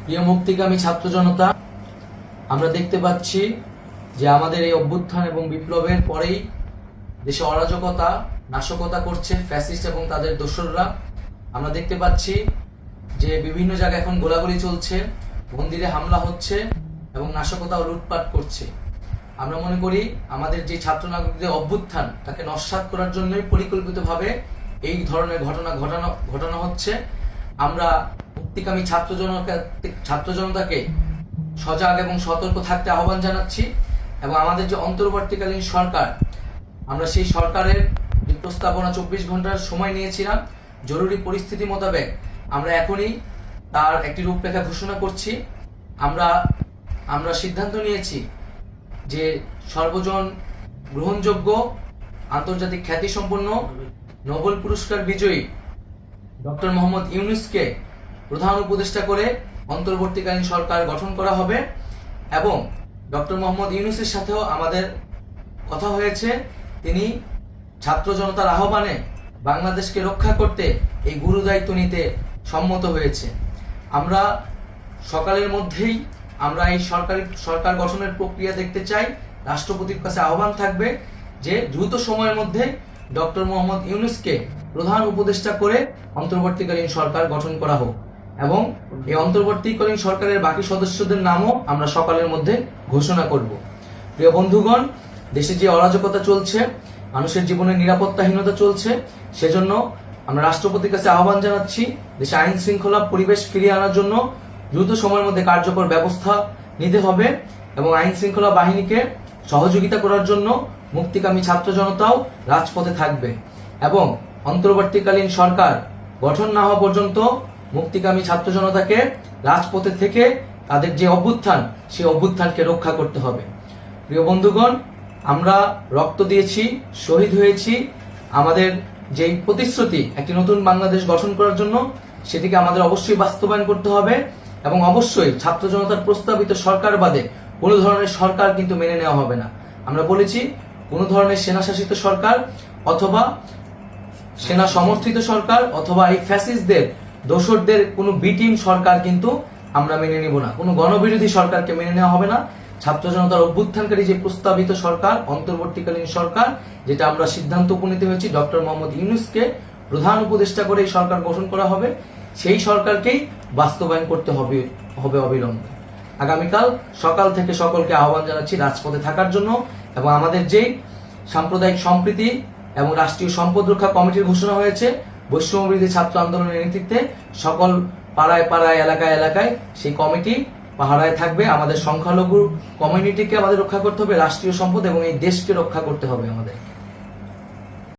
প্রিয় মুক্তিকামী ছাত্র জনতা, আমরা দেখতে পাচ্ছি যে আমাদের এই অভ্যুত্থান এবং বিপ্লবের পরেই দেশে অরাজকতা নাশকতা করছে ফ্যাসিস্ট এবং তাদের দোসররা। আমরা দেখতে পাচ্ছি যে বিভিন্ন জায়গায় এখন গোলাগুলি চলছে, মন্দিরে হামলা হচ্ছে এবং নাশকতা ও লুটপাট করছে। আমরা মনে করি আমাদের যে ছাত্র নাগরিকদের অভ্যুত্থান তাকে নস্যাৎ করার জন্যই পরিকল্পিতভাবে এই ধরনের ঘটনা হচ্ছে। আমরা মুক্তিকামী ছাত্র জনতাকে সজাগ এবং সতর্ক থাকতে আহ্বান জানাচ্ছি এবং আমাদের যে অন্তর্বর্তীকালীন সরকার, আমরা সেই সরকারের যে প্রস্তাবনা 24 ঘন্টার সময় নিয়েছিলাম, জরুরি পরিস্থিতি মোতাবেক আমরা এখনই তার একটি রূপরেখা ঘোষণা করছি। আমরা সিদ্ধান্ত নিয়েছি যে সর্বজন গ্রহণযোগ্য আন্তর্জাতিক খ্যাতিসম্পন্ন নোবেল পুরস্কার বিজয়ী ডক্টর মোহাম্মদ ইউনূসকে প্রধান উপদেষ্টা করে অন্তর্বর্তীকালীন সরকার গঠন করা হবে এবং ডক্টর মোহাম্মদ ইউনূসের সাথেও আমাদের কথা হয়েছে। তিনি ছাত্র জনতার আহ্বানে বাংলাদেশকে রক্ষা করতে এই গুরুদায়িত্ব নিতে সম্মত হয়েছে। আমরা সকালের মধ্যেই আমরা এই সরকার গঠনের প্রক্রিয়া দেখতে চাই। রাষ্ট্রপতির কাছে আহ্বান থাকবে যে দ্রুত সময়ের মধ্যে ডক্টর মোহাম্মদ ইউনূসকে প্রধান উপদেষ্টা করে অন্তর্বর্তীকালীন সরকার গঠন করা হোক এবং এই অন্তর্বর্তীকালীন সরকারের বাকি সদস্যদের নামও আমরা সকালের মধ্যে ঘোষণা করব। প্রিয় বন্ধুগণ, দেশে যে অরাজকতা চলছে, মানুষের জীবনের নিরাপত্তাহীনতা চলছে, সেজন্য আমরা রাষ্ট্রপতির কাছে আহ্বান জানাচ্ছি দেশে আইন শৃঙ্খলা পরিবেশ ফিরিয়ে আনার জন্য দ্রুত সময়ের মধ্যে কার্যকর ব্যবস্থা নিতে হবে এবং আইন শৃঙ্খলা বাহিনীকে সহযোগিতা করার জন্য মুক্তিকামী ছাত্র জনতাও রাজপথে থাকবে এবং অন্তর্বর্তীকালীন সরকার গঠন না হওয়া পর্যন্ত মুক্তিকামী ছাত্র জনতাকে রাজপথে থেকে তাদের যে অভ্যুত্থান, সেই অভ্যুত্থানকে রক্ষা করতে হবে। প্রিয় বন্ধুগণ, আমরা রক্ত দিয়েছি, শহীদ হয়েছি। আমাদের যেই প্রতিশ্রুতি একটি নতুন বাংলাদেশ গঠন করার জন্য, সেটিকে আমাদের অবশ্যই বাস্তবায়ন করতে হবে এবং অবশ্যই ছাত্র জনতার প্রস্তাবিত সরকার বাদে কোনো ধরনের সরকার কিন্তু মেনে নেওয়া হবে না। আমরা বলেছি কোনো ধরনের সেনা শাসিত সরকার অথবা সেনা সমর্থিত সরকার অথবা এই ফ্যাসিস্টদের দোসরদের কোনো বিটিম সরকার কিন্তু আমরা মেনে নেব না। কোনো গণবিরোধী সরকারকে মেনে নেওয়া হবে না। ছাত্র জনতার অভ্যুত্থানকারী যে প্রস্তাবিত সরকার, অন্তর্বর্তীকালীন সরকার, যেটা আমরা সিদ্ধান্ত উপনীত হয়েছি ডক্টর মোহাম্মদ ইউনূসকে প্রধান উপদেষ্টা করে এই সরকার গঠন করা হবে, সেই সরকারকেই বাস্তবায়ন করতে হবে অবিলম্বে। আগামীকাল সকাল থেকে সকলকে আহ্বান জানাচ্ছি রাজপথে থাকার জন্য এবং আমাদের যেই সাম্প্রদায়িক সম্প্রীতি এবং রাষ্ট্রীয় সম্পদ রক্ষা কমিটির ঘোষণা হয়েছে বৈষম্যবিরোধী ছাত্র আন্দোলনের নেতৃত্বে, সকল পাড়ায় পাড়ায় এলাকায় এলাকায় সেই কমিটি পাহারায় থাকবে। আমাদের সংখ্যালঘু কমিউনিটিকে আমাদের রক্ষা করতে হবে, রাষ্ট্রীয় সম্পদ এবং এই দেশকে রক্ষা করতে হবে আমাদের।